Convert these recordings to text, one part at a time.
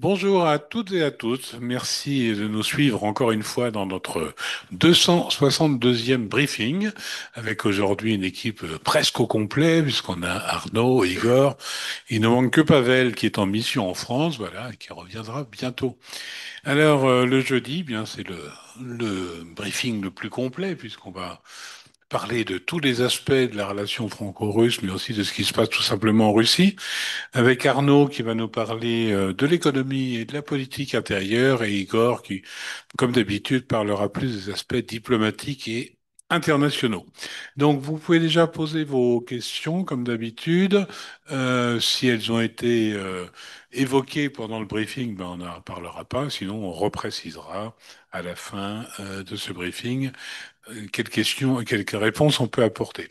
Bonjour à toutes et à tous. Merci de nous suivre encore une fois dans notre 262e briefing, avec aujourd'hui une équipe presque au complet, puisqu'on a Arnaud, Igor. Il ne manque que Pavel qui est en mission en France, voilà, et qui reviendra bientôt. Alors, le jeudi, bien, c'est le briefing le plus complet, puisqu'on va parler de tous les aspects de la relation franco-russe, mais aussi de ce qui se passe tout simplement en Russie avec Arnaud qui va nous parler de l'économie et de la politique intérieure et Igor qui, comme d'habitude, parlera plus des aspects diplomatiques et internationaux. Donc, vous pouvez déjà poser vos questions, comme d'habitude. Si elles ont été évoquées pendant le briefing, ben, on n'en parlera pas, sinon on reprécisera à la fin de ce briefing quelles questions et quelques réponses on peut apporter.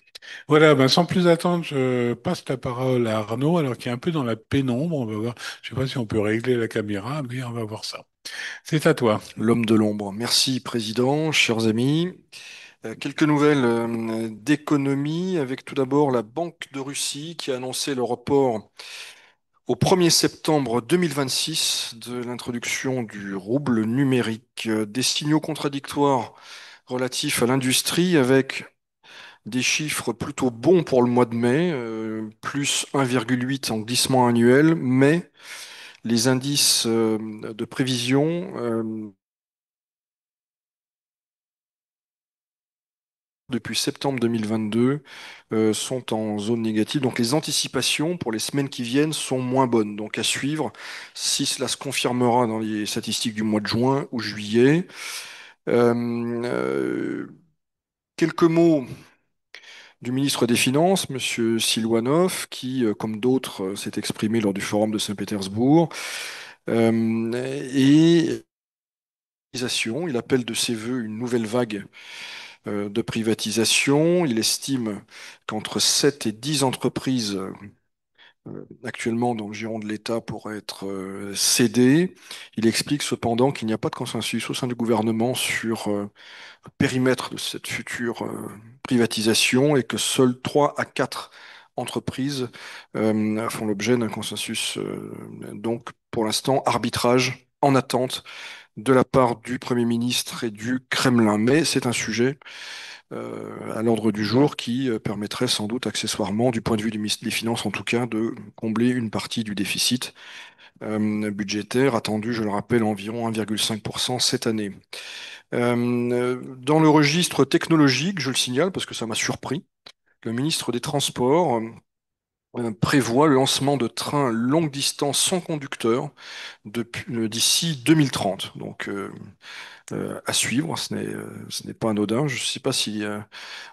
Voilà, ben sans plus attendre, je passe la parole à Arnaud, alors qu'il est un peu dans la pénombre. On va voir. Je sais pas si on peut régler la caméra, mais on va voir ça. C'est à toi. L'homme de l'ombre. Merci, Président, chers amis. Quelques nouvelles d'économie, avec tout d'abord la Banque de Russie qui a annoncé le report au 1er septembre 2026 de l'introduction du rouble numérique. Des signaux contradictoires relatifs à l'industrie avec des chiffres plutôt bons pour le mois de mai, plus 1,8 en glissement annuel, mais les indices de prévision depuis septembre 2022 sont en zone négative. Donc les anticipations pour les semaines qui viennent sont moins bonnes. Donc à suivre si cela se confirmera dans les statistiques du mois de juin ou juillet. Euh, euh, Quelques mots du ministre des Finances, Monsieur Silwanov, qui, comme d'autres, s'est exprimé lors du forum de Saint-Pétersbourg. Et il appelle de ses voeux une nouvelle vague de privatisation. Il estime qu'entre 7 et 10 entreprises actuellement dans le giron de l'État pourraient être cédées. Il explique cependant qu'il n'y a pas de consensus au sein du gouvernement sur le périmètre de cette future privatisation et que seules 3 à 4 entreprises font l'objet d'un consensus. Donc, pour l'instant, arbitrage en attente de la part du Premier ministre et du Kremlin. Mais c'est un sujet à l'ordre du jour qui permettrait sans doute accessoirement, du point de vue du ministre des Finances en tout cas, de combler une partie du déficit budgétaire attendu, je le rappelle, environ 1,5% cette année. Dans le registre technologique, je le signale parce que ça m'a surpris, le ministre des Transports prévoit le lancement de trains longue distance sans conducteur d'ici 2030. Donc à suivre, ce n'est pas anodin. Je ne sais pas si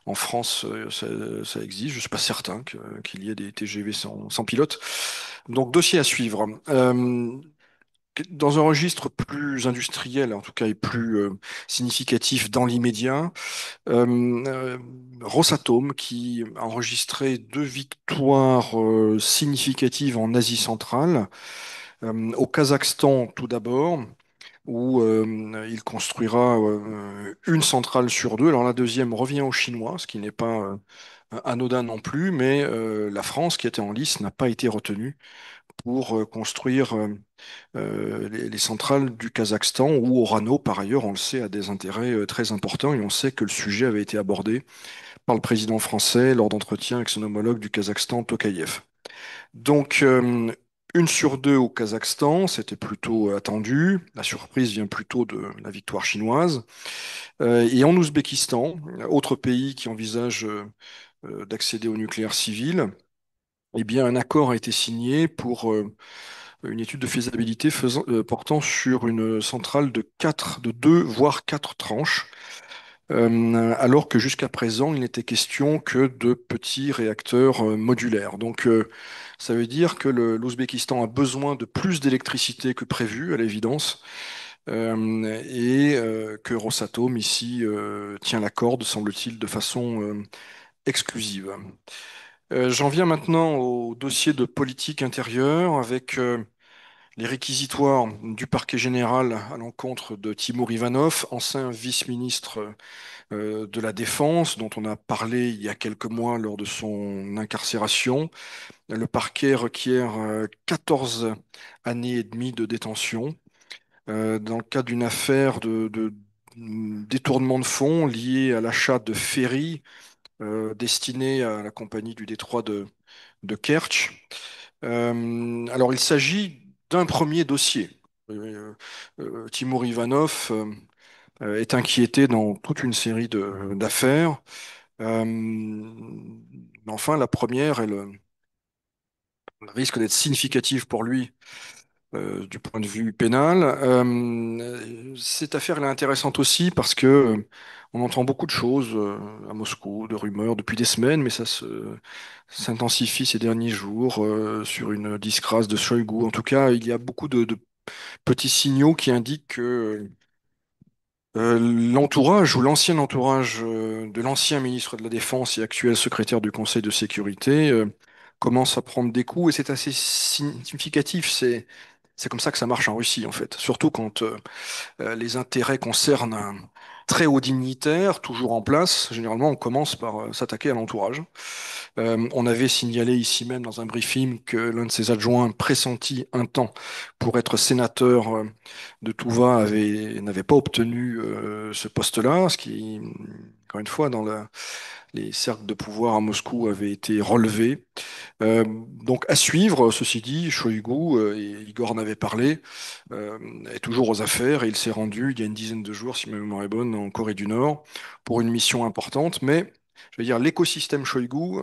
en France, ça existe. Je ne suis pas certain qu'il y ait des TGV sans pilote. Donc, dossier à suivre. Dans un registre plus industriel, en tout cas, et plus significatif dans l'immédiat, Rosatom, qui a enregistré 2 victoires significatives en Asie centrale, au Kazakhstan tout d'abord, où il construira une centrale sur deux. Alors la deuxième revient aux Chinois, ce qui n'est pas anodin non plus, mais la France, qui était en lice, n'a pas été retenue pour construire les centrales du Kazakhstan, où Orano, par ailleurs, on le sait, a des intérêts très importants, et on sait que le sujet avait été abordé par le président français lors d'entretiens avec son homologue du Kazakhstan, Tokayev. Donc, une sur deux au Kazakhstan, c'était plutôt attendu. La surprise vient plutôt de la victoire chinoise. Et en Ouzbékistan, autre pays qui envisage d'accéder au nucléaire civil, eh bien, un accord a été signé pour une étude de faisabilité portant sur une centrale de deux, voire quatre tranches, alors que jusqu'à présent, il n'était question que de petits réacteurs modulaires. Donc, ça veut dire que l'Ouzbékistan a besoin de plus d'électricité que prévu, à l'évidence, et que Rosatom, ici, tient la corde, semble-t-il, de façon exclusive. J'en viens maintenant au dossier de politique intérieure avec les réquisitoires du parquet général à l'encontre de Timur Ivanov, ancien vice-ministre de la Défense, dont on a parlé il y a quelques mois lors de son incarcération. Le parquet requiert 14 années et demie de détention dans le cadre d'une affaire de détournement de fonds lié à l'achat de ferries destinés à la compagnie du détroit de Kertch. Alors, il s'agit d'un premier dossier. Timur Ivanov est inquiété dans toute une série d'affaires. Mais enfin, la première, elle risque d'être significative pour lui du point de vue pénal. Cette affaire elle est intéressante aussi parce que on entend beaucoup de choses à Moscou, de rumeurs depuis des semaines, mais s'intensifie ces derniers jours sur une disgrâce de Shoigu. En tout cas, il y a beaucoup de petits signaux qui indiquent que l'entourage ou l'ancien entourage de l'ancien ministre de la Défense et actuel secrétaire du Conseil de sécurité commence à prendre des coups et c'est assez significatif. C'est comme ça que ça marche en Russie, en fait. Surtout quand les intérêts concernent un très haut dignitaire, toujours en place. Généralement, on commence par s'attaquer à l'entourage. On avait signalé ici même dans un briefing que l'un de ses adjoints, pressenti un temps pour être sénateur de Touva, n'avait pas obtenu ce poste-là, ce qui, encore une fois, les cercles de pouvoir à Moscou avait été relevé. Donc à suivre, ceci dit, Shoigu, et Igor en avait parlé, est toujours aux affaires et il s'est rendu il y a une dizaine de jours, si ma mémoire est bonne, en Corée du Nord pour une mission importante. Mais je veux dire, l'écosystème Shoigu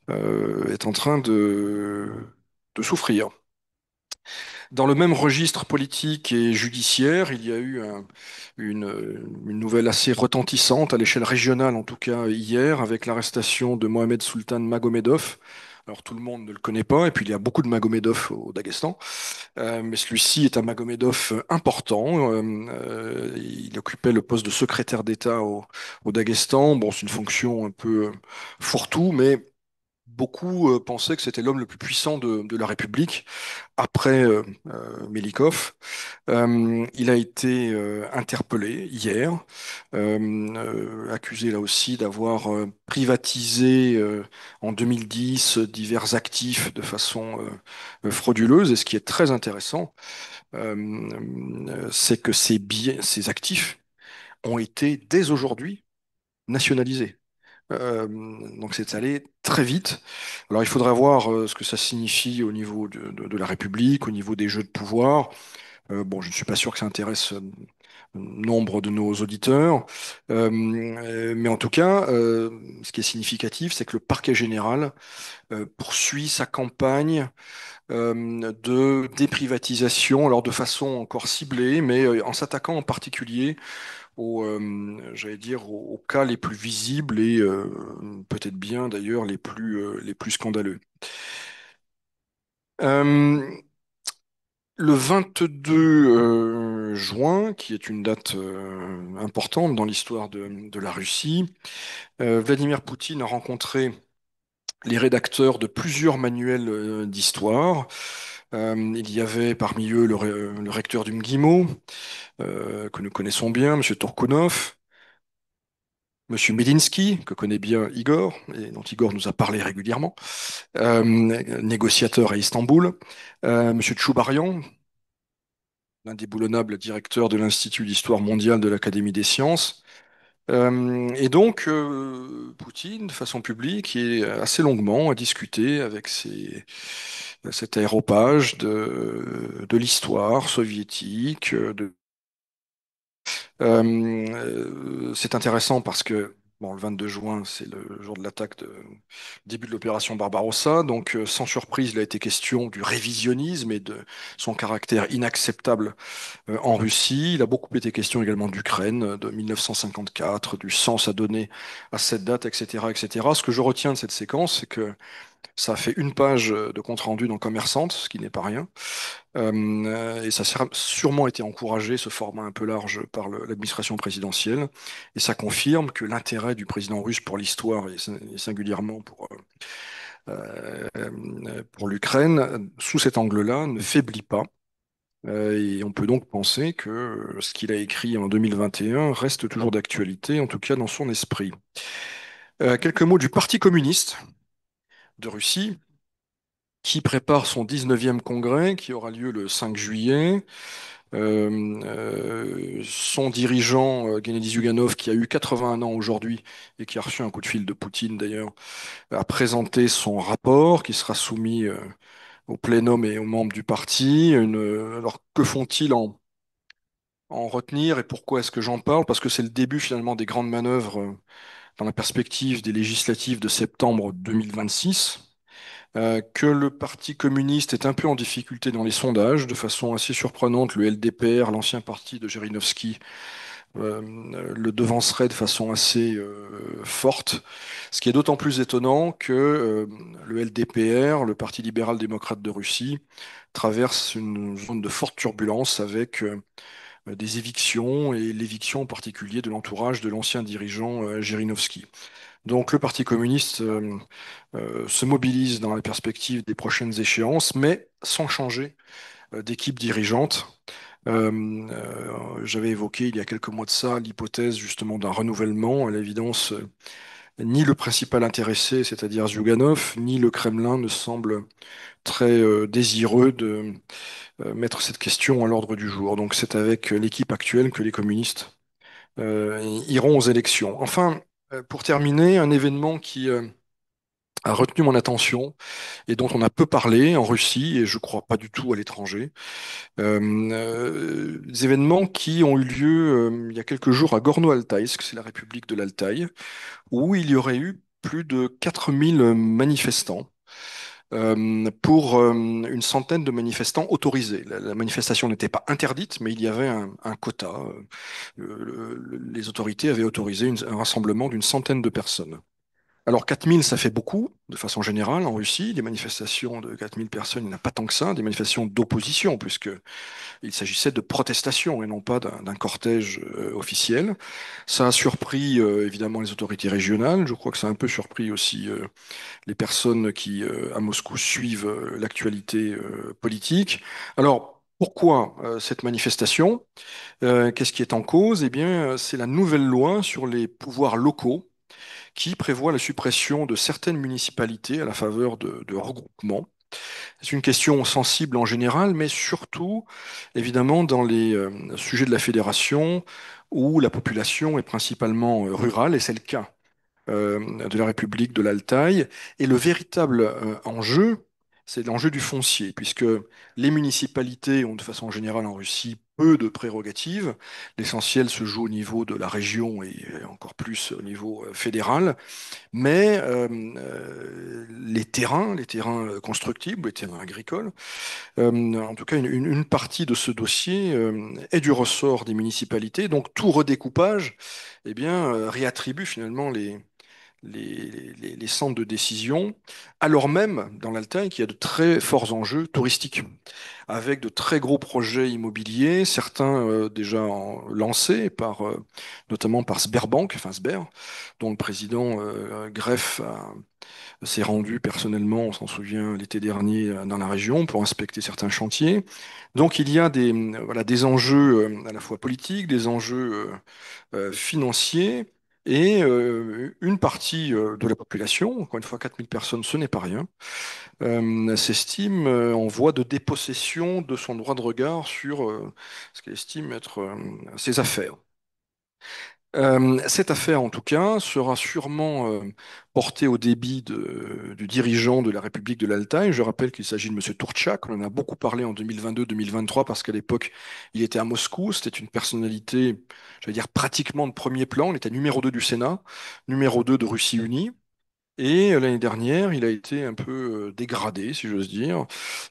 est en train de souffrir. Dans le même registre politique et judiciaire, il y a eu une nouvelle assez retentissante, à l'échelle régionale en tout cas hier, avec l'arrestation de Mohamed Sultan Magomedov. Alors tout le monde ne le connaît pas, et puis il y a beaucoup de Magomedov au Daghestan, mais celui-ci est un Magomedov important. Il occupait le poste de secrétaire d'État au Daghestan. Bon, c'est une fonction un peu fourre-tout, mais beaucoup pensaient que c'était l'homme le plus puissant de la République après Melikov. Il a été interpellé hier, accusé là aussi d'avoir privatisé en 2010 divers actifs de façon frauduleuse. Et ce qui est très intéressant, c'est que ces actifs ont été dès aujourd'hui nationalisés. Euh, donc c'est allé très vite. Alors il faudra voir ce que ça signifie au niveau de la République, au niveau des jeux de pouvoir. Bon, je ne suis pas sûr que ça intéresse nombre de nos auditeurs. Mais en tout cas, ce qui est significatif, c'est que le parquet général poursuit sa campagne de déprivatisation, alors de façon encore ciblée, mais en s'attaquant en particulier j'allais dire, aux cas les plus visibles et peut-être bien d'ailleurs les plus scandaleux. Euh, le 22 juin, qui est une date importante dans l'histoire de la Russie, Vladimir Poutine a rencontré les rédacteurs de plusieurs manuels d'histoire. Il y avait parmi eux le recteur du MGIMO, que nous connaissons bien, M. Tourkounov, Monsieur Medinsky, que connaît bien Igor, et dont Igor nous a parlé régulièrement, négociateur à Istanbul, Monsieur Tchoubarian, l'indéboulonnable directeur de l'Institut d'histoire mondiale de l'Académie des sciences. Et donc, Poutine, de façon publique, et assez longuement, a discuté avec cet aéropage de l'histoire soviétique, c'est intéressant parce que bon, le 22 juin, c'est le jour de l'attaque début de l'opération Barbarossa. Donc, sans surprise, il a été question du révisionnisme et de son caractère inacceptable en Russie. Il a beaucoup été question également d'Ukraine, de 1954, du sens à donner à cette date, etc., etc. Ce que je retiens de cette séquence, c'est que ça a fait une page de compte-rendu dans Commerçante, ce qui n'est pas rien. Et ça a sûrement été encouragé, ce format un peu large, par l'administration présidentielle. Et ça confirme que l'intérêt du président russe pour l'histoire, et singulièrement pour pour l'Ukraine, sous cet angle-là, ne faiblit pas. Et on peut donc penser que ce qu'il a écrit en 2021 reste toujours d'actualité, en tout cas dans son esprit. Quelques mots du Parti communiste de Russie, qui prépare son 19e congrès, qui aura lieu le 5 juillet. Son dirigeant, Gennady Zyuganov, qui a eu 81 ans aujourd'hui et qui a reçu un coup de fil de Poutine d'ailleurs, a présenté son rapport qui sera soumis au plénum et aux membres du parti. Alors que font-ils en retenir et pourquoi est-ce que j'en parle? Parce que c'est le début finalement des grandes manœuvres dans la perspective des législatives de septembre 2026. Que le Parti communiste est un peu en difficulté dans les sondages, de façon assez surprenante. Le LDPR, l'ancien parti de Zhirinovsky, le devancerait de façon assez forte. Ce qui est d'autant plus étonnant que le LDPR, le Parti libéral-démocrate de Russie, traverse une zone de forte turbulence avec des évictions et l'éviction en particulier de l'entourage de l'ancien dirigeant Zhirinovsky. Donc le Parti communiste se mobilise dans la perspective des prochaines échéances, mais sans changer d'équipe dirigeante. J'avais évoqué il y a quelques mois de ça l'hypothèse justement d'un renouvellement. À l'évidence, ni le principal intéressé, c'est-à-dire Zyuganov, ni le Kremlin ne semblent très désireux de mettre cette question à l'ordre du jour. Donc c'est avec l'équipe actuelle que les communistes iront aux élections. Enfin, pour terminer, un événement qui a retenu mon attention et dont on a peu parlé en Russie et je crois pas du tout à l'étranger. Des événements qui ont eu lieu il y a quelques jours à Gorno-Altaïsk, c'est la République de l'Altaï, où il y aurait eu plus de 4000 manifestants pour une centaine de manifestants autorisés. La manifestation n'était pas interdite, mais il y avait un quota. Les autorités avaient autorisé un rassemblement d'une centaine de personnes. Alors 4000, ça fait beaucoup, de façon générale, en Russie. Des manifestations de 4000 personnes, il n'y en a pas tant que ça. Des manifestations d'opposition, puisqu'il s'agissait de protestations et non pas d'un cortège officiel. Ça a surpris évidemment les autorités régionales. Je crois que ça a un peu surpris aussi les personnes qui, à Moscou, suivent l'actualité politique. Alors, pourquoi cette manifestation? Qu'est-ce qui est en cause? Eh bien, c'est la nouvelle loi sur les pouvoirs locaux qui prévoit la suppression de certaines municipalités à la faveur de regroupements. C'est une question sensible en général, mais surtout, évidemment, dans les sujets de la fédération où la population est principalement rurale, et c'est le cas de la République de l'Altaï. Et le véritable enjeu, c'est l'enjeu du foncier, puisque les municipalités ont de façon générale en Russie peu de prérogatives. L'essentiel se joue au niveau de la région et encore plus au niveau fédéral. Mais les terrains constructibles, les terrains agricoles, en tout cas une partie de ce dossier est du ressort des municipalités. Donc tout redécoupage, eh bien, réattribue finalement les centres de décision, alors même dans l'Altaï qu'il y a de très forts enjeux touristiques, avec de très gros projets immobiliers, certains déjà lancés notamment par Sberbank, enfin Sber, dont le président Greff s'est rendu personnellement, on s'en souvient, l'été dernier dans la région pour inspecter certains chantiers. Donc il y a voilà, des enjeux à la fois politiques, des enjeux financiers, et une partie de la population, encore une fois 4000 personnes, ce n'est pas rien, s'estime en voie de dépossession de son droit de regard sur ce qu'elle estime être ses affaires. Cette affaire, en tout cas, sera sûrement portée au débit du dirigeant de la République de l'Altaï. Je rappelle qu'il s'agit de M. Tourtchak. On en a beaucoup parlé en 2022-2023 parce qu'à l'époque, il était à Moscou. C'était une personnalité, j'allais dire, pratiquement de premier plan. Il était numéro 2 du Sénat, numéro 2 de Russie unie. Et l'année dernière, il a été un peu dégradé, si j'ose dire,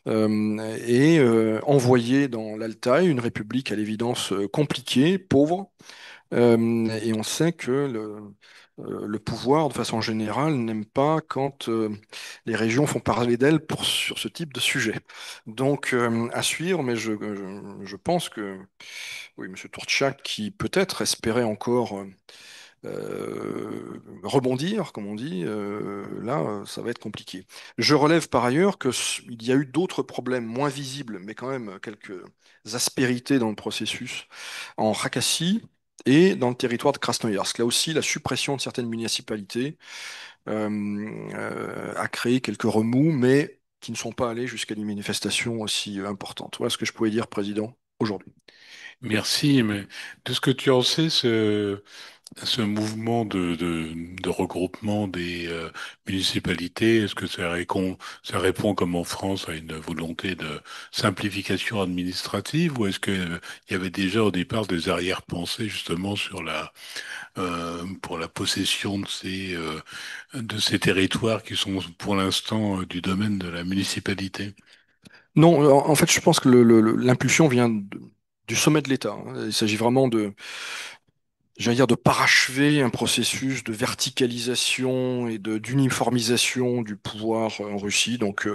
et envoyé dans l'Altaï, une république à l'évidence compliquée, pauvre, et on sait que le pouvoir, de façon générale, n'aime pas quand les régions font parler d'elles sur ce type de sujet. Donc, à suivre, mais je pense que, oui, M. Tourtchak, qui peut-être espérait encore rebondir, comme on dit, là, ça va être compliqué. Je relève par ailleurs qu'il y a eu d'autres problèmes moins visibles, mais quand même quelques aspérités dans le processus en Khakassie et dans le territoire de Krasnoyarsk. Là aussi, la suppression de certaines municipalités a créé quelques remous, mais qui ne sont pas allés jusqu'à des manifestations aussi importantes. Voilà ce que je pouvais dire, Président, aujourd'hui. Merci, mais de ce que tu en sais, ce mouvement de regroupement des municipalités, est-ce que ça répond comme en France à une volonté de simplification administrative ou est-ce que, il y avait déjà au départ des arrière-pensées justement sur pour la possession de ces territoires qui sont pour l'instant du domaine de la municipalité? Non, en fait, je pense que l'impulsion vient du sommet de l'État, hein. Il s'agit vraiment j'allais dire, de parachever un processus de verticalisation et d'uniformisation du pouvoir en Russie. Donc,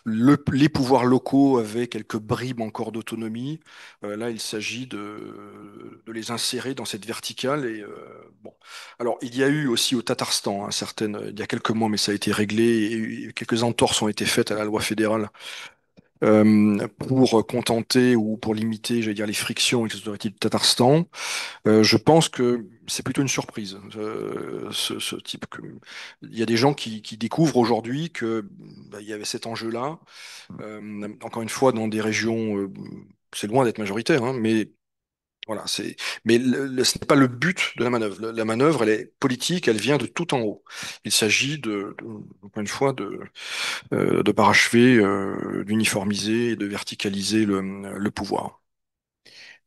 les pouvoirs locaux avaient quelques bribes encore d'autonomie. Là, il s'agit de les insérer dans cette verticale. Et bon, alors il y a eu aussi au Tatarstan, hein, il y a quelques mois, mais ça a été réglé. Et quelques entorses ont été faites à la loi fédérale pour contenter ou pour limiter, j'allais dire, les frictions avec les autorités du Tatarstan. Je pense que c'est plutôt une surprise, ce type. Il y a des gens qui découvrent aujourd'hui que bah, il y avait cet enjeu-là. Encore une fois, dans des régions, c'est loin d'être majoritaire, hein, mais voilà, mais ce n'est pas le but de la manœuvre. La manœuvre, elle est politique, elle vient de tout en haut. Il s'agit encore une fois, de parachever, d'uniformiser et de verticaliser le pouvoir.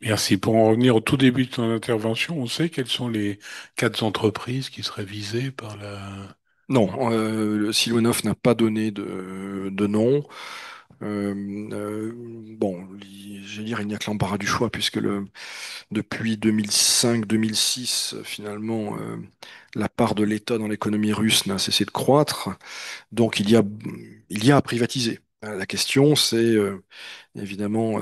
Merci. Pour en revenir au tout début de ton intervention, on sait quelles sont les quatre entreprises qui seraient visées par Non, Silouanov n'a pas donné de nom. Bon, je vais dire, il n'y a que l'embarras du choix, puisque depuis 2005-2006, finalement, la part de l'État dans l'économie russe n'a cessé de croître. Donc, il y a à privatiser. La question, c'est évidemment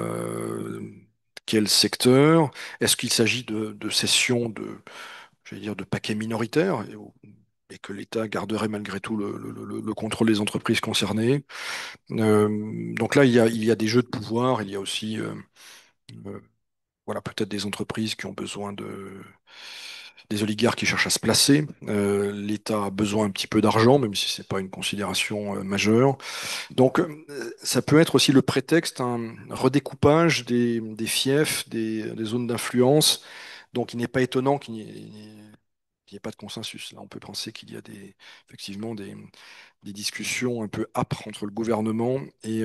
quel secteur? Est-ce qu'il s'agit de cession j'allais dire, de paquets minoritaires et que l'État garderait malgré tout le contrôle des entreprises concernées? Donc là, il y a des jeux de pouvoir, il y a aussi euh, voilà, peut-être des entreprises qui ont besoin des oligarques qui cherchent à se placer. L'État a besoin un petit peu d'argent, même si c'est pas une considération majeure. Donc ça peut être aussi le prétexte, un redécoupage des fiefs, des zones d'influence. Donc il n'est pas étonnant qu'il n'y ait pas de consensus. Là, on peut penser qu'il y a effectivement des discussions un peu âpres entre le gouvernement et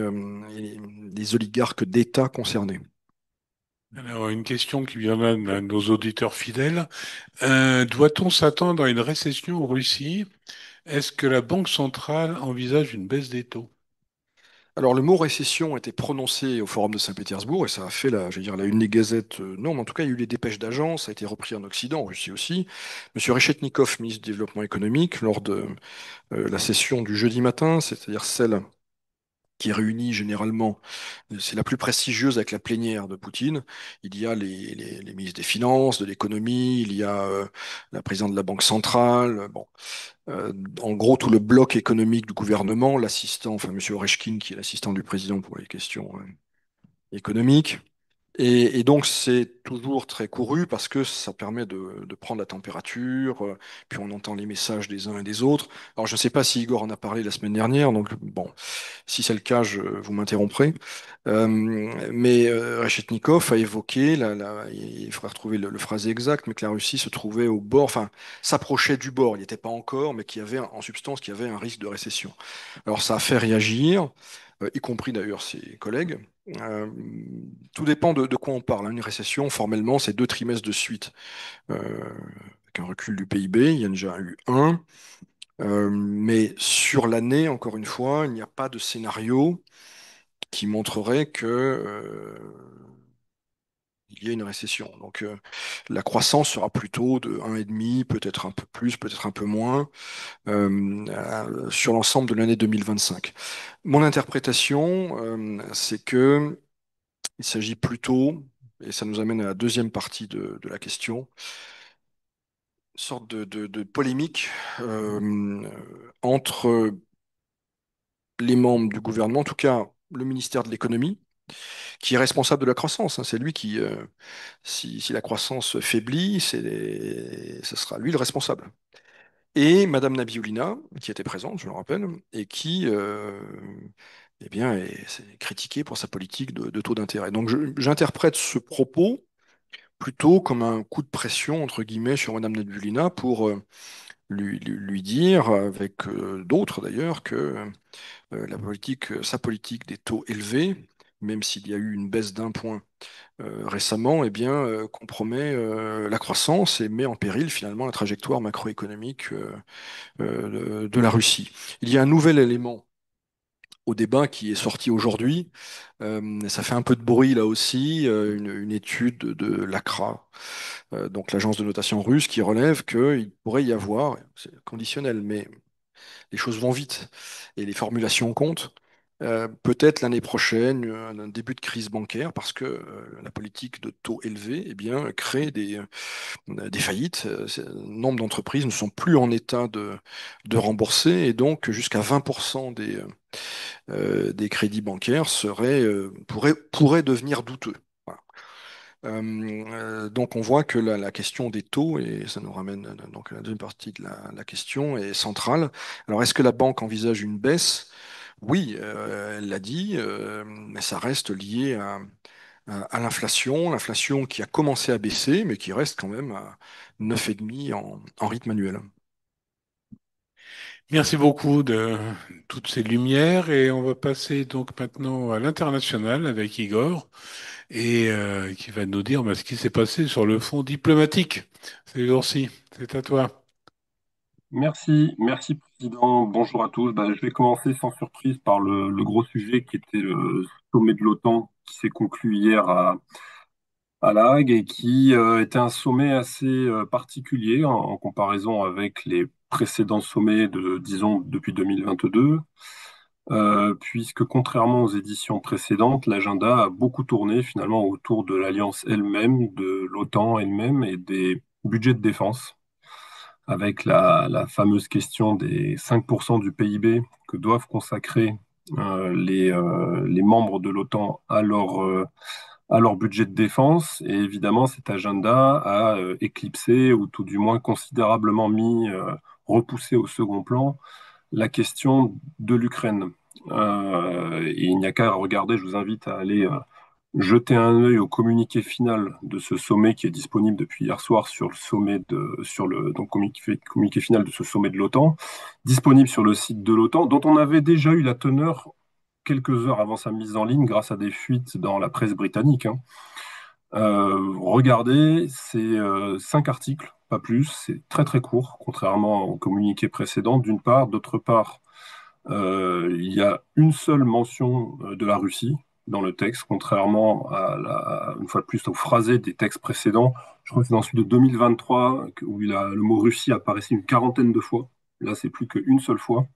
les oligarques d'État concernés. Alors, une question qui vient d'un de nos auditeurs fidèles. Doit-on s'attendre à une récession en Russie? Est-ce que la Banque centrale envisage une baisse des taux? Alors, le mot récession a été prononcé au Forum de Saint-Pétersbourg et ça a fait je vais dire, la une des gazettes. Non, mais en tout cas, il y a eu les dépêches d'agence, ça a été repris en Occident, en Russie aussi. Monsieur Reshetnikov, ministre du Développement économique, lors de la session du jeudi matin, c'est-à-dire celle qui réunit généralement, c'est la plus prestigieuse avec la plénière de Poutine. Il y a les ministres des Finances, de l'économie, il y a la présidente de la Banque centrale. Bon, euh, en gros, tout le bloc économique du gouvernement, l'assistant, enfin Monsieur Oreshkin, qui est l'assistant du président pour les questions économiques. Et donc, c'est toujours très couru parce que ça permet de prendre la température, puis on entend les messages des uns et des autres. Alors, je ne sais pas si Igor en a parlé la semaine dernière, donc bon, si c'est le cas, vous m'interromprez. Mais Reshetnikov a évoqué, il faudrait retrouver le phrasé exact, mais que la Russie se trouvait au bord, enfin, s'approchait du bord, il n'y était pas encore, mais qu'il y avait, en substance, qu'il y avait un risque de récession. Alors ça a fait réagir, y compris d'ailleurs ses collègues. Euh, Tout dépend de quoi on parle, hein. Une récession, formellement, c'est 2 trimestres de suite. Avec un recul du PIB, il y en a déjà eu un. Mais sur l'année, encore une fois, il n'y a pas de scénario qui montrerait que il y a une récession. Donc la croissance sera plutôt de 1,5, peut-être un peu plus, peut-être un peu moins, sur l'ensemble de l'année 2025. Mon interprétation, c'est que il s'agit plutôt, et ça nous amène à la deuxième partie de la question, sorte de polémique entre les membres du gouvernement, en tout cas le ministère de l'économie, qui est responsable de la croissance, hein. C'est lui qui, si la croissance faiblit, ce sera lui le responsable. Et Madame Nabioulina, qui était présente, je le rappelle, et qui eh bien, c'est critiquée pour sa politique de taux d'intérêt. Donc j'interprète ce propos plutôt comme un coup de pression, entre guillemets, sur Madame Nabioulina pour lui dire, avec d'autres d'ailleurs, que sa politique des taux élevés, même s'il y a eu une baisse d'un point récemment, eh bien, compromet la croissance et met en péril finalement la trajectoire macroéconomique de la Russie. Il y a un nouvel élément au débat qui est sorti aujourd'hui. Ça fait un peu de bruit là aussi, une étude de l'ACRA, donc l'agence de notation russe, qui relève qu'il pourrait y avoir, c'est conditionnel, mais les choses vont vite et les formulations comptent. Peut-être l'année prochaine, un début de crise bancaire, parce que la politique de taux élevés eh bien, crée des faillites. Nombre d'entreprises ne sont plus en état de rembourser, et donc jusqu'à 20% des crédits bancaires pourraient devenir douteux. Voilà. Donc on voit que la question des taux, et ça nous ramène donc à la deuxième partie de la question, est centrale. Alors est-ce que la banque envisage une baisse? Oui, elle l'a dit, mais ça reste lié à l'inflation qui a commencé à baisser, mais qui reste quand même à 9,5 en rythme annuel. Merci beaucoup de toutes ces lumières et on va passer donc maintenant à l'international avec Igor et qui va nous dire ce qui s'est passé sur le front diplomatique ces jours-ci. C'est à toi. Merci Président. Bonjour à tous. Je vais commencer sans surprise par le gros sujet qui était le sommet de l'OTAN qui s'est conclu hier à La Hague et qui était un sommet assez particulier en comparaison avec les précédents sommets disons, depuis 2022, puisque contrairement aux éditions précédentes, l'agenda a beaucoup tourné finalement autour de l'alliance elle-même, de l'OTAN elle-même et des budgets de défense avec la fameuse question des 5% du PIB que doivent consacrer les membres de l'OTAN à leur budget de défense. Et évidemment, cet agenda a éclipsé, ou tout du moins considérablement repoussé au second plan, la question de l'Ukraine. Et il n'y a qu'à regarder, je vous invite à aller jeter un œil au communiqué final de ce sommet qui est disponible depuis hier soir sur le donc communiqué final de ce sommet de l'OTAN, disponible sur le site de l'OTAN, dont on avait déjà eu la teneur quelques heures avant sa mise en ligne grâce à des fuites dans la presse britannique, hein. Regardez, c'est 5 articles, pas plus, c'est très très court, contrairement au communiqué précédent, d'une part. D'autre part, il y a une seule mention de la Russie dans le texte, contrairement une fois de plus au phrasé des textes précédents. Je crois que c'est dans celui de 2023 où le mot Russie apparaissait une quarantaine de fois. Là, c'est plus qu'une seule fois.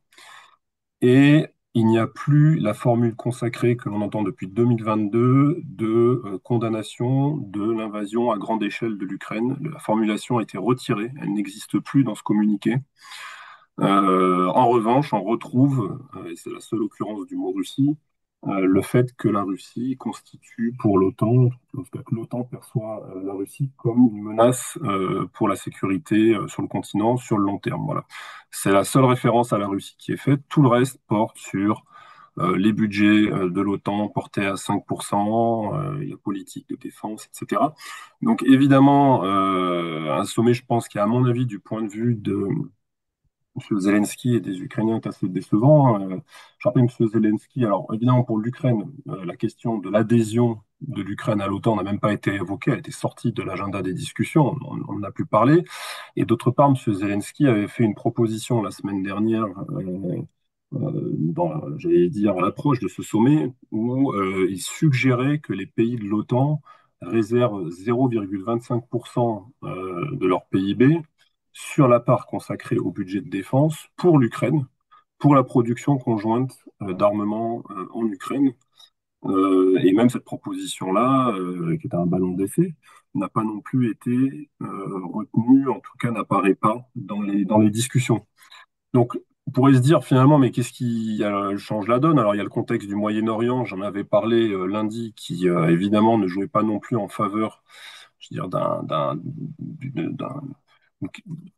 Et il n'y a plus la formule consacrée que l'on entend depuis 2022 de condamnation de l'invasion à grande échelle de l'Ukraine. La formulation a été retirée, elle n'existe plus dans ce communiqué. En revanche, on retrouve, et c'est la seule occurrence du mot Russie, le fait que la Russie constitue pour l'OTAN, en tout cas que l'OTAN perçoit la Russie comme une menace pour la sécurité sur le continent sur le long terme. Voilà. C'est la seule référence à la Russie qui est faite. Tout le reste porte sur les budgets de l'OTAN portés à 5%, la politique de défense, etc. Donc évidemment, un sommet, je pense, qui, à mon avis, du point de vue de M. Zelensky et des Ukrainiens est assez décevant. Je rappelle M. Zelensky, alors évidemment pour l'Ukraine, la question de l'adhésion de l'Ukraine à l'OTAN n'a même pas été évoquée, elle était sortie de l'agenda des discussions, on n'a plus parlé. Et d'autre part, M. Zelensky avait fait une proposition la semaine dernière, j'allais dire, à l'approche de ce sommet, où il suggérait que les pays de l'OTAN réservent 0,25% de leur PIB sur la part consacrée au budget de défense pour l'Ukraine, pour la production conjointe d'armement en Ukraine. Et même cette proposition-là, qui était un ballon d'essai, n'a pas non plus été retenue, en tout cas n'apparaît pas dans les discussions. Donc, on pourrait se dire finalement, mais qu'est-ce qui change la donne? Alors, il y a le contexte du Moyen-Orient, j'en avais parlé lundi, qui évidemment ne jouait pas non plus en faveur, je veux dire, d'un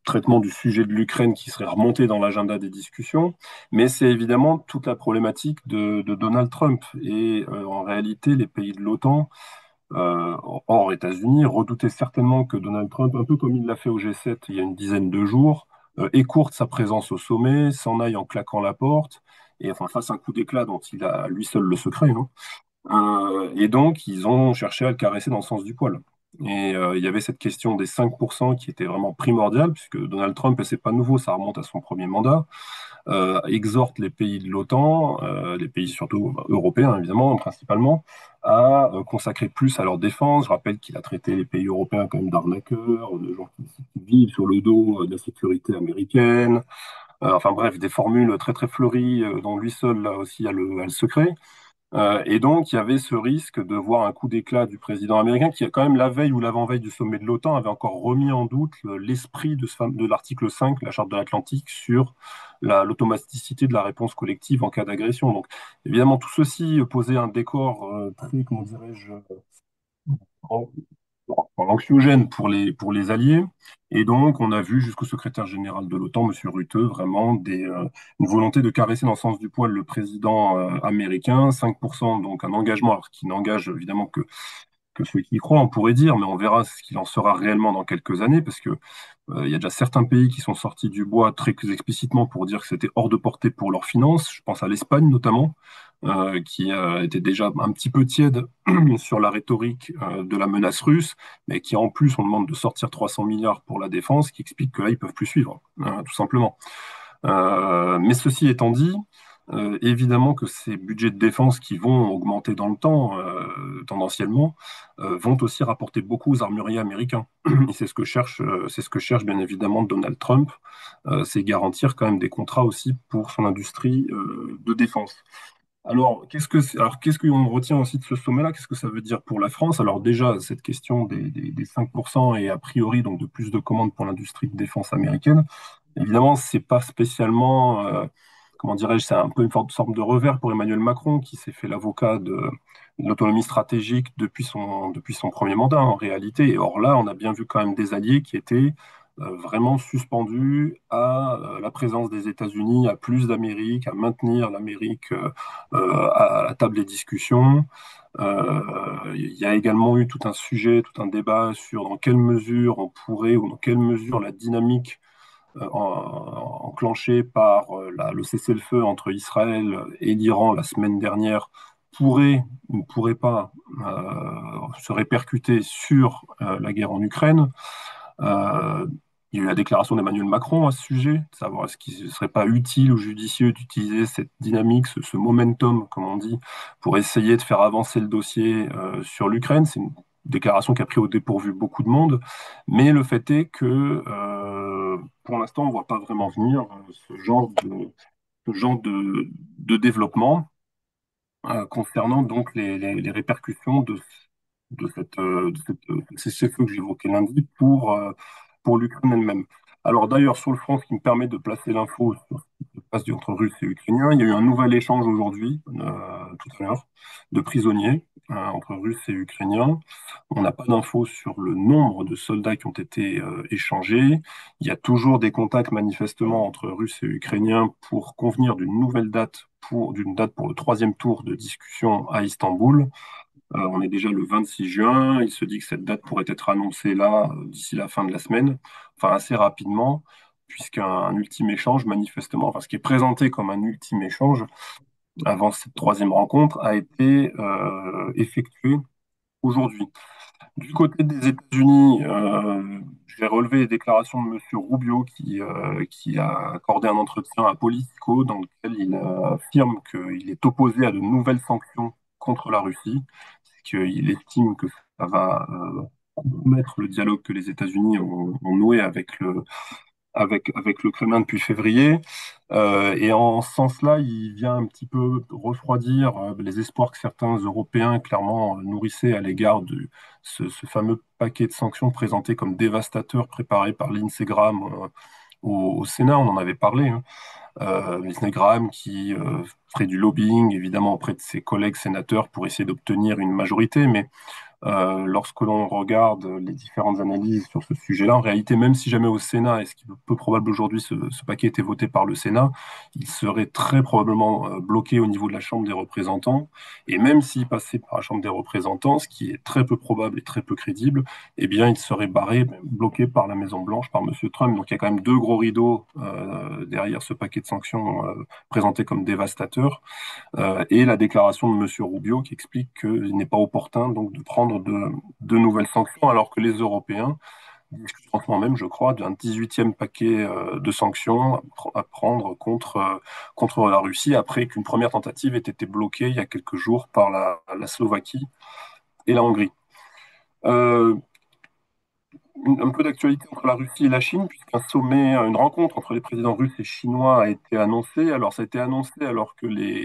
traitement du sujet de l'Ukraine qui serait remonté dans l'agenda des discussions. Mais c'est évidemment toute la problématique de Donald Trump. Et en réalité, les pays de l'OTAN, hors États-Unis, redoutaient certainement que Donald Trump, un peu comme il l'a fait au G7 il y a une dizaine de jours, écourte sa présence au sommet, s'en aille en claquant la porte, et enfin fasse un coup d'éclat dont il a lui seul le secret, hein. Et donc, ils ont cherché à le caresser dans le sens du poil. Et il y avait cette question des 5% qui était vraiment primordiale, puisque Donald Trump, et c'est pas nouveau, ça remonte à son premier mandat, exhorte les pays de l'OTAN, les pays surtout européens évidemment, principalement, à consacrer plus à leur défense. Je rappelle qu'il a traité les pays européens quand même d'arnaqueurs, de gens qui vivent sur le dos de la sécurité américaine. Enfin bref, des formules très très fleuries dont lui seul là aussi a le secret. Et donc, il y avait ce risque de voir un coup d'éclat du président américain qui, quand même, la veille ou l'avant-veille du sommet de l'OTAN, avait encore remis en doute l'esprit de l'article 5, la Charte de l'Atlantique, sur l'automaticité de la réponse collective en cas d'agression. Donc, évidemment, tout ceci posait un décor très, comment dirais-je, an- anxiogène pour les alliés. Et donc, on a vu jusqu'au secrétaire général de l'OTAN, M. Rutte, vraiment une volonté de caresser dans le sens du poil le président américain. 5%, donc un engagement alors, qui n'engage évidemment que ceux qui y croient, on pourrait dire, mais on verra ce qu'il en sera réellement dans quelques années, parce que il y a déjà certains pays qui sont sortis du bois très explicitement pour dire que c'était hors de portée pour leurs finances. Je pense à l'Espagne notamment, qui était déjà un petit peu tiède sur la rhétorique de la menace russe, mais qui en plus on demande de sortir 300 milliards pour la défense, qui explique que là ils peuvent plus suivre, tout simplement. Mais ceci étant dit, évidemment que ces budgets de défense qui vont augmenter dans le temps, tendanciellement, vont aussi rapporter beaucoup aux armuriers américains. Et c'est ce que cherche bien évidemment Donald Trump, c'est garantir quand même des contrats aussi pour son industrie de défense. Alors, qu'est-ce qu'on retient aussi de ce sommet-là? Qu'est-ce que ça veut dire pour la France? Alors déjà, cette question des 5% et a priori donc de plus de commandes pour l'industrie de défense américaine. Évidemment, c'est pas spécialement, comment dirais-je, c'est un peu une sorte de revers pour Emmanuel Macron qui s'est fait l'avocat de l'autonomie stratégique depuis son premier mandat en réalité. Et or là, on a bien vu quand même des alliés qui étaient vraiment suspendus à la présence des États-Unis, à plus d'Amérique, à maintenir l'Amérique à la table des discussions. Il y a également eu tout un sujet, tout un débat sur dans quelle mesure on pourrait ou dans quelle mesure la dynamique enclenché par le cessez-le-feu entre Israël et l'Iran la semaine dernière pourrait ou ne pourrait pas se répercuter sur la guerre en Ukraine. Euh, il y a eu la déclaration d'Emmanuel Macron à ce sujet, de savoir est-ce qu'il ne serait pas utile ou judicieux d'utiliser cette dynamique, ce momentum, comme on dit, pour essayer de faire avancer le dossier sur l'Ukraine. C'est une déclaration qui a pris au dépourvu beaucoup de monde, mais le fait est que pour l'instant, on ne voit pas vraiment venir ce genre de développement concernant donc les répercussions de ces feux que j'évoquais lundi pour l'Ukraine elle-même. Alors d'ailleurs, sur le front, ce qui me permet de placer l'info sur ce qui se passe entre Russes et Ukrainiens, il y a eu un nouvel échange aujourd'hui, tout à l'heure, de prisonniers entre Russes et Ukrainiens. On n'a pas d'infos sur le nombre de soldats qui ont été échangés. Il y a toujours des contacts manifestement entre Russes et Ukrainiens pour convenir d'une date pour le troisième tour de discussion à Istanbul. On est déjà le 26 juin. Il se dit que cette date pourrait être annoncée là d'ici la fin de la semaine, enfin assez rapidement, puisqu'un ultime échange, manifestement, enfin ce qui est présenté comme un ultime échange avant cette troisième rencontre, a été effectué aujourd'hui. Du côté des États-Unis, j'ai relevé les déclarations de M. Rubio qui a accordé un entretien à Politico dans lequel il affirme qu'il est opposé à de nouvelles sanctions contre la Russie, qu'il estime que ça va compromettre le dialogue que les États-Unis ont noué avec avec le Kremlin depuis février. Et en ce sens-là, il vient un petit peu refroidir les espoirs que certains Européens clairement nourrissaient à l'égard de ce fameux paquet de sanctions présenté comme dévastateur préparé par Lindsey Graham au Sénat. On en avait parlé, hein. Lindsey Graham qui ferait du lobbying évidemment auprès de ses collègues sénateurs pour essayer d'obtenir une majorité, mais lorsque l'on regarde les différentes analyses sur ce sujet-là, en réalité, même si jamais au Sénat, et ce qui est peu probable aujourd'hui, ce paquet était voté par le Sénat, il serait très probablement bloqué au niveau de la Chambre des représentants. Et même s'il passait par la Chambre des représentants, ce qui est très peu probable et très peu crédible, eh bien, il serait barré, bloqué par la Maison-Blanche, par M. Trump. Donc il y a quand même deux gros rideaux derrière ce paquet de sanctions présenté comme dévastateur. Et la déclaration de M. Rubio qui explique qu'il n'est pas opportun donc de prendre de nouvelles sanctions, alors que les Européens discutent en ce moment même, je crois, d'un 18e paquet de sanctions à prendre contre la Russie, après qu'une première tentative ait été bloquée il y a quelques jours par la Slovaquie et la Hongrie. Euh, un peu d'actualité entre la Russie et la Chine, puisqu'un sommet, une rencontre entre les présidents russes et chinois a été annoncée. Alors, ça a été annoncé alors que les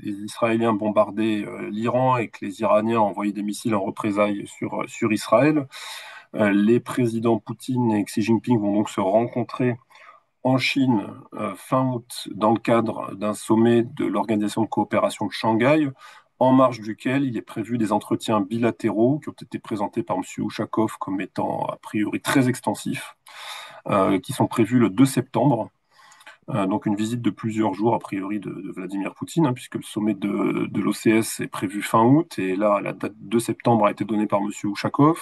Israéliens bombardaient l'Iran et que les Iraniens envoyaient des missiles en représailles sur Israël. Les présidents Poutine et Xi Jinping vont donc se rencontrer en Chine fin août dans le cadre d'un sommet de l'Organisation de coopération de Shanghai, en marge duquel il est prévu des entretiens bilatéraux qui ont été présentés par M. Ushakov comme étant a priori très extensifs, qui sont prévus le 2 septembre. Donc une visite de plusieurs jours, a priori, de Vladimir Poutine, hein, puisque le sommet de l'OCS est prévu fin août, et là, la date 2 septembre a été donnée par M. Ushakov.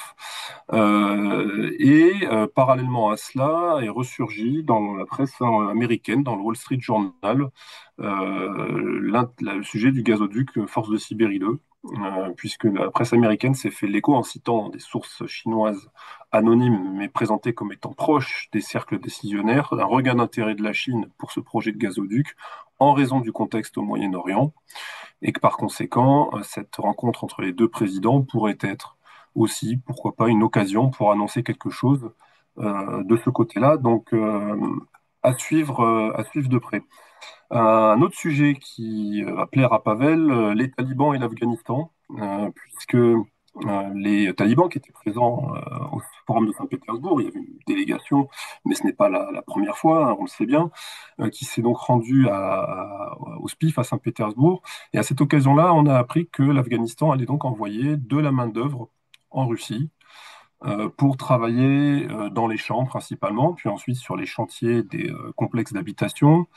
Parallèlement à cela, est ressurgi dans la presse américaine, dans le Wall Street Journal, le sujet du gazoduc Force de Sibérie 2, puisque la presse américaine s'est fait l'écho en citant des sources chinoises anonymes, mais présentées comme étant proches des cercles décisionnaires, d'un regain d'intérêt de la Chine pour ce projet de gazoduc en raison du contexte au Moyen-Orient, et que par conséquent, cette rencontre entre les deux présidents pourrait être aussi, pourquoi pas, une occasion pour annoncer quelque chose de ce côté-là. Donc, à suivre de près. Un autre sujet qui va plaire à Pavel, les talibans et l'Afghanistan, puisque les talibans qui étaient présents au forum de Saint-Pétersbourg, il y avait une délégation, mais ce n'est pas la première fois, hein, on le sait bien, qui s'est donc rendue au SPIF à Saint-Pétersbourg. Et à cette occasion-là, on a appris que l'Afghanistan allait donc envoyer de la main-d'œuvre en Russie pour travailler dans les champs principalement, puis ensuite sur les chantiers des complexes d'habitation.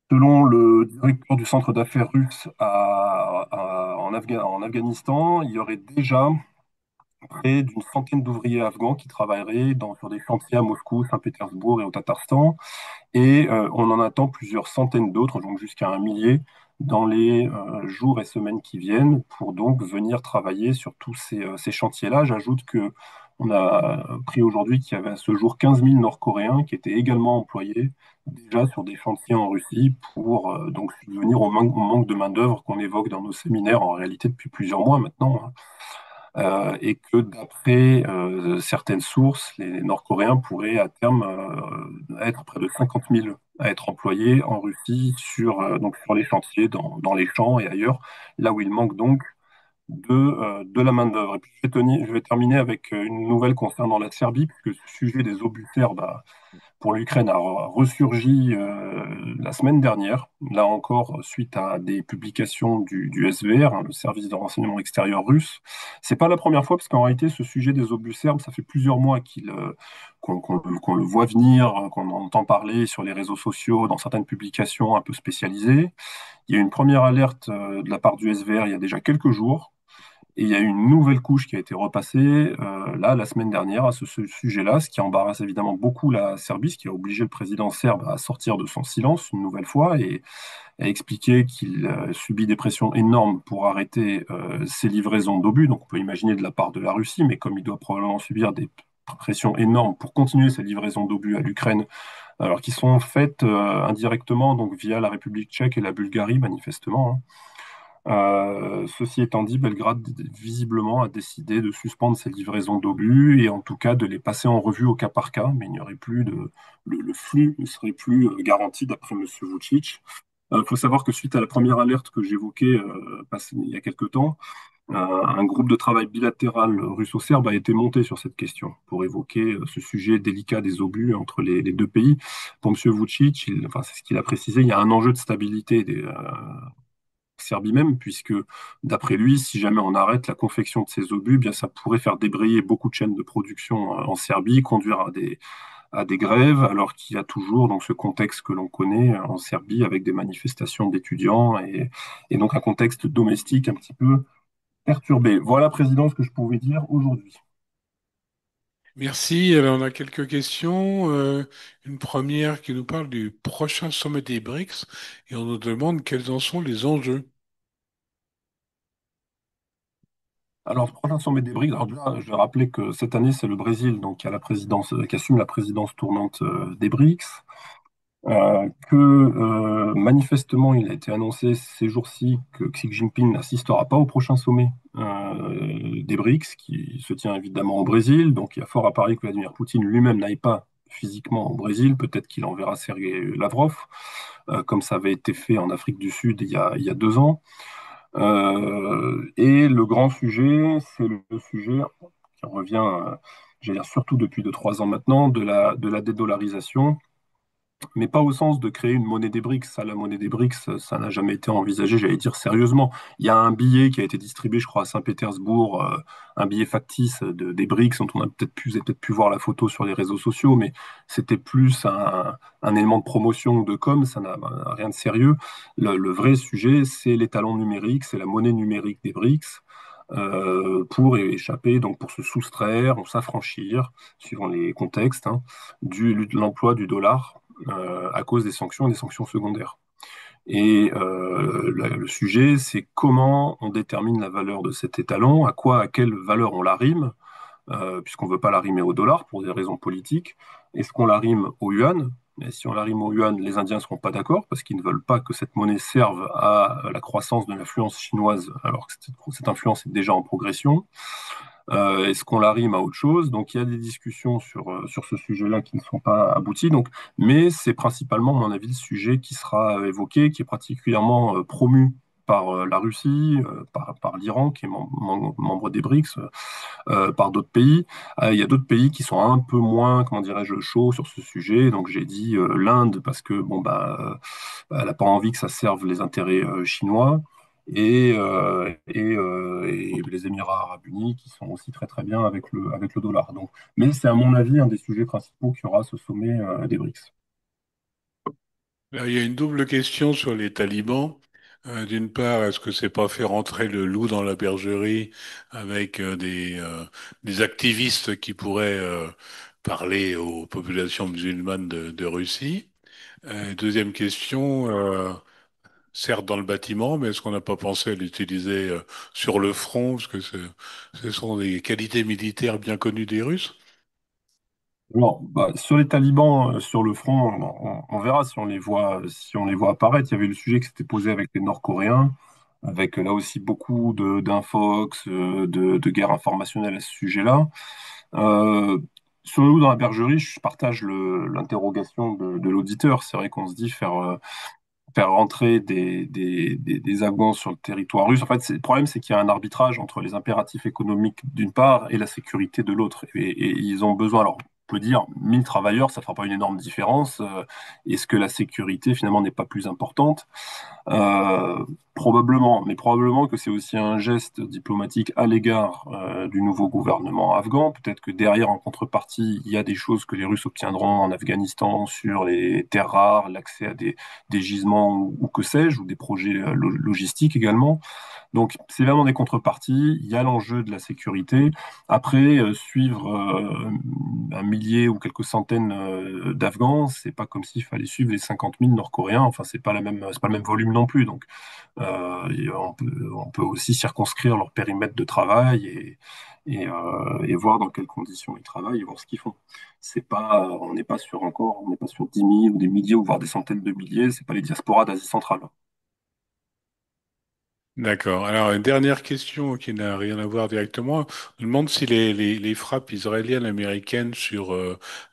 Selon le directeur du centre d'affaires russe en Afghanistan, il y aurait déjà près d'une centaine d'ouvriers afghans qui travailleraient sur des chantiers à Moscou, Saint-Pétersbourg et au Tatarstan. Et on en attend plusieurs centaines d'autres, donc jusqu'à un millier, dans les jours et semaines qui viennent, pour donc venir travailler sur tous ces chantiers-là. J'ajoute que on a appris aujourd'hui qu'il y avait à ce jour 15 000 Nord-Coréens qui étaient également employés déjà sur des chantiers en Russie pour donc subvenir au manque de main-d'œuvre qu'on évoque dans nos séminaires en réalité depuis plusieurs mois maintenant, hein. Et que d'après certaines sources, les Nord-Coréens pourraient à terme être près de 50 000 à être employés en Russie donc sur les chantiers, dans les champs et ailleurs, là où il manque donc de la main-d'œuvre. Et puis je vais terminer avec une nouvelle concernant la Serbie, puisque ce sujet des obus serbes pour l'Ukraine a ressurgi la semaine dernière, là encore suite à des publications du SVR, hein, le service de renseignement extérieur russe. C'est pas la première fois, parce qu'en réalité, ce sujet des obus serbes, ça fait plusieurs mois qu'on le voit venir, qu'on en entend parler sur les réseaux sociaux, dans certaines publications un peu spécialisées. Il y a eu une première alerte de la part du SVR il y a déjà quelques jours. Et il y a eu une nouvelle couche qui a été repassée là, la semaine dernière, à ce sujet-là, ce qui embarrasse évidemment beaucoup la Serbie, ce qui a obligé le président serbe à sortir de son silence une nouvelle fois et à expliquer qu'il subit des pressions énormes pour arrêter ses livraisons d'obus. Donc on peut imaginer de la part de la Russie, mais comme il doit probablement subir des pressions énormes pour continuer ses livraisons d'obus à l'Ukraine, alors qui sont faites indirectement donc via la République tchèque et la Bulgarie, manifestement, hein. Ceci étant dit, Belgrade visiblement a décidé de suspendre ses livraisons d'obus et en tout cas de les passer en revue au cas par cas, mais il n'y aurait plus le flux ne serait plus garanti d'après M. Vucic. Il faut savoir que suite à la première alerte que j'évoquais il y a quelque temps, un groupe de travail bilatéral russo-serbe a été monté sur cette question pour évoquer ce sujet délicat des obus entre les deux pays. Pour M. Vucic, enfin, c'est ce qu'il a précisé, il y a un enjeu de stabilité Serbie même, puisque d'après lui, si jamais on arrête la confection de ces obus, eh bien ça pourrait faire débrayer beaucoup de chaînes de production en Serbie, conduire à des grèves, alors qu'il y a toujours donc ce contexte que l'on connaît en Serbie avec des manifestations d'étudiants et donc un contexte domestique un petit peu perturbé. Voilà, Président, ce que je pouvais dire aujourd'hui. Merci. Alors, on a quelques questions. Une première qui nous parle du prochain sommet des BRICS et on nous demande quels en sont les enjeux. Alors, prochain sommet des BRICS, alors déjà, je vais rappeler que cette année, c'est le Brésil donc, qui a la présidence, qui assume la présidence tournante des BRICS. Manifestement, il a été annoncé ces jours-ci que Xi Jinping n'assistera pas au prochain sommet des BRICS, qui se tient évidemment au Brésil. Donc il y a fort à parier que Vladimir Poutine lui-même n'aille pas physiquement au Brésil. Peut-être qu'il enverra Sergei Lavrov, comme ça avait été fait en Afrique du Sud il y a 2 ans. Et le grand sujet, c'est le sujet qui revient, j'allais dire surtout depuis 2, 3 ans maintenant, de la dédollarisation, mais pas au sens de créer une monnaie des BRICS. Ça, la monnaie des BRICS, ça n'a jamais été envisagé, j'allais dire sérieusement. Il y a un billet qui a été distribué, je crois, à Saint-Pétersbourg, un billet factice des BRICS, dont on a peut-être pu, vous avez peut-être pu voir la photo sur les réseaux sociaux, mais c'était plus un élément de promotion ou de com, ça n'a rien de sérieux. Le vrai sujet, c'est l'étalon numérique, c'est la monnaie numérique des BRICS. Pour échapper, donc pour se soustraire ou s'affranchir, suivant les contextes, hein, de l'emploi du dollar à cause des sanctions et des sanctions secondaires. Et le sujet, c'est comment on détermine la valeur de cet étalon, à quelle valeur on l'arrime, puisqu'on ne veut pas l'arrimer au dollar pour des raisons politiques. Est-ce qu'on l'arrime au yuan? Et si on l'arrime au yuan, les Indiens ne seront pas d'accord parce qu'ils ne veulent pas que cette monnaie serve à la croissance de l'influence chinoise, alors que cette influence est déjà en progression. Est-ce qu'on l'arrime à autre chose? Donc il y a des discussions sur ce sujet-là qui ne sont pas abouties. Donc, mais c'est principalement, à mon avis, le sujet qui sera évoqué, qui est particulièrement promu par la Russie, par l'Iran, qui est membre des BRICS, par d'autres pays. Il y a d'autres pays qui sont un peu moins, comment dirais-je, chauds sur ce sujet. Donc j'ai dit l'Inde parce que bon elle n'a pas envie que ça serve les intérêts chinois. Et les Émirats arabes unis qui sont aussi très très bien avec le dollar. Donc, mais c'est à mon avis un des sujets principaux qu'il y aura à ce sommet des BRICS. Là, il y a une double question sur les talibans. D'une part, est-ce que c'est pas fait rentrer le loup dans la bergerie avec des activistes qui pourraient parler aux populations musulmanes de Russie? Deuxième question, certes dans le bâtiment, mais est-ce qu'on n'a pas pensé à l'utiliser sur le front, parce que ce sont des qualités militaires bien connues des Russes? Alors, sur les talibans, sur le front, on verra si on les voit apparaître. Il y avait le sujet qui s'était posé avec les Nord-Coréens, avec là aussi beaucoup d'infox, de guerre informationnelle à ce sujet-là. Euh, sur le loup dans la bergerie, je partage l'interrogation de l'auditeur. C'est vrai qu'on se dit faire rentrer des Afghans sur le territoire russe. En fait, le problème, c'est qu'il y a un arbitrage entre les impératifs économiques d'une part et la sécurité de l'autre. Et ils ont besoin, alors on peut dire, 1 000 travailleurs, ça ne fera pas une énorme différence. Est-ce que la sécurité, finalement, n'est pas plus importante? Euh, Probablement, mais probablement que c'est aussi un geste diplomatique à l'égard du nouveau gouvernement afghan. Peut-être que derrière, en contrepartie, il y a des choses que les Russes obtiendront en Afghanistan sur les terres rares, l'accès à des gisements ou que sais-je, ou des projets logistiques également. Donc, c'est vraiment des contreparties. Il y a l'enjeu de la sécurité. Après, suivre un millier ou quelques centaines d'Afghans, c'est pas comme s'il fallait suivre les 50 000 Nord-Coréens. Enfin, c'est pas le même volume non plus. Donc, et on peut aussi circonscrire leur périmètre de travail et voir dans quelles conditions ils travaillent et voir ce qu'ils font. C'est pas, on n'est pas sur 10 000 ou des milliers ou voire des centaines de milliers. C'est pas les diasporas d'Asie centrale. D'accord. Alors, une dernière question qui n'a rien à voir directement. On demande si les frappes israéliennes américaines sur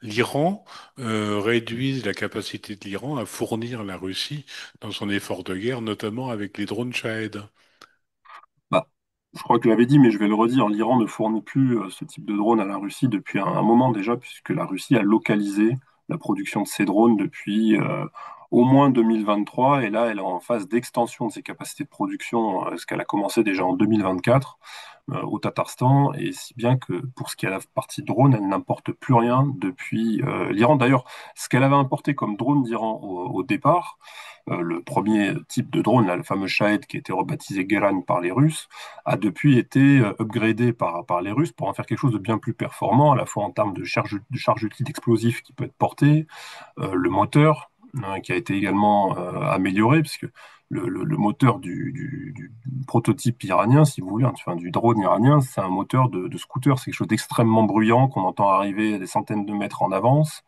l'Iran réduisent la capacité de l'Iran à fournir la Russie dans son effort de guerre, notamment avec les drones Shahed. Bah, je crois que je l'avais dit, mais je vais le redire, l'Iran ne fournit plus ce type de drone à la Russie depuis un moment déjà, puisque la Russie a localisé la production de ces drones depuis au moins 2023, et là, elle est en phase d'extension de ses capacités de production, ce qu'elle a commencé déjà en 2024 au Tatarstan, et si bien que pour ce qui est de la partie drone, elle n'importe plus rien depuis l'Iran. D'ailleurs, ce qu'elle avait importé comme drone d'Iran au départ, le premier type de drone, là, le fameux Shahed qui a été rebaptisé Geran par les Russes, a depuis été upgradé par les Russes pour en faire quelque chose de bien plus performant, à la fois en termes de charge utile d'explosifs qui peut être porté, le moteur qui a été également amélioré, puisque le moteur du prototype iranien, si vous voulez, hein, enfin, du drone iranien, c'est un moteur de scooter, c'est quelque chose d'extrêmement bruyant qu'on entend arriver à des centaines de mètres en avance,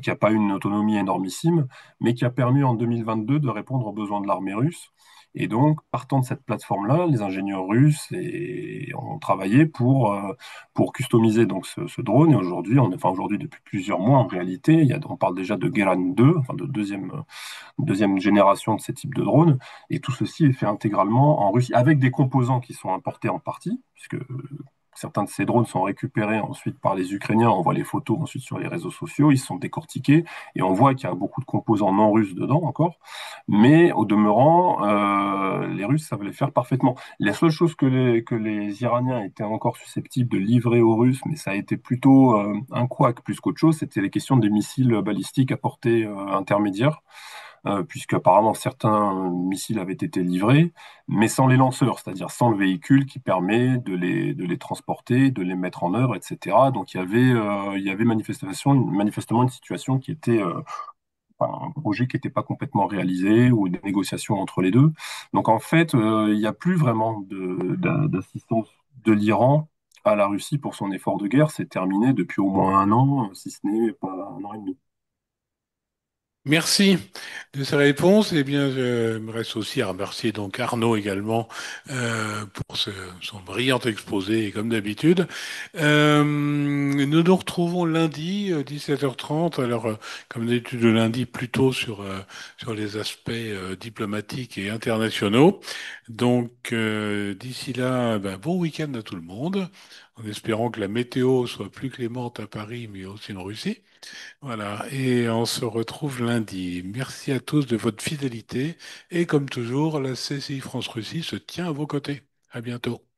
qui n'a pas une autonomie énormissime, mais qui a permis en 2022 de répondre aux besoins de l'armée russe. Et donc, partant de cette plateforme-là, les ingénieurs russes ont travaillé pour customiser donc ce drone. Et aujourd'hui, enfin aujourd'hui depuis plusieurs mois en réalité, on parle déjà de Geran 2, enfin de deuxième génération de ces types de drones. Et tout ceci est fait intégralement en Russie, avec des composants qui sont importés en partie, puisque certains de ces drones sont récupérés ensuite par les Ukrainiens. On voit les photos ensuite sur les réseaux sociaux. Ils sont décortiqués et on voit qu'il y a beaucoup de composants non russes dedans encore. Mais au demeurant, les Russes savent les faire parfaitement. La seule chose que les Iraniens étaient encore susceptibles de livrer aux Russes, mais ça a été plutôt un couac plus qu'autre chose, c'était les questions des missiles balistiques à portée intermédiaire, puisque apparemment certains missiles avaient été livrés, mais sans les lanceurs, c'est-à-dire sans le véhicule qui permet de les transporter, de les mettre en œuvre, etc. Donc il y avait manifestement une situation qui était enfin, un projet qui n'était pas complètement réalisé ou des négociations entre les deux. Donc en fait, il n'y a plus vraiment d'assistance de l'Iran à la Russie pour son effort de guerre. C'est terminé depuis au moins un an, si ce n'est pas un an et demi. Merci de ces réponses. Eh bien, je me reste aussi à remercier donc Arnaud également pour son brillant exposé, comme d'habitude. Nous nous retrouvons lundi, 17h30. Alors, comme d'habitude, le lundi, plutôt sur les aspects diplomatiques et internationaux. Donc, d'ici là, ben, bon week-end à tout le monde, en espérant que la météo soit plus clémente à Paris, mais aussi en Russie. Voilà, et on se retrouve lundi. Merci à tous de votre fidélité et comme toujours, la CCI France-Russie se tient à vos côtés. À bientôt.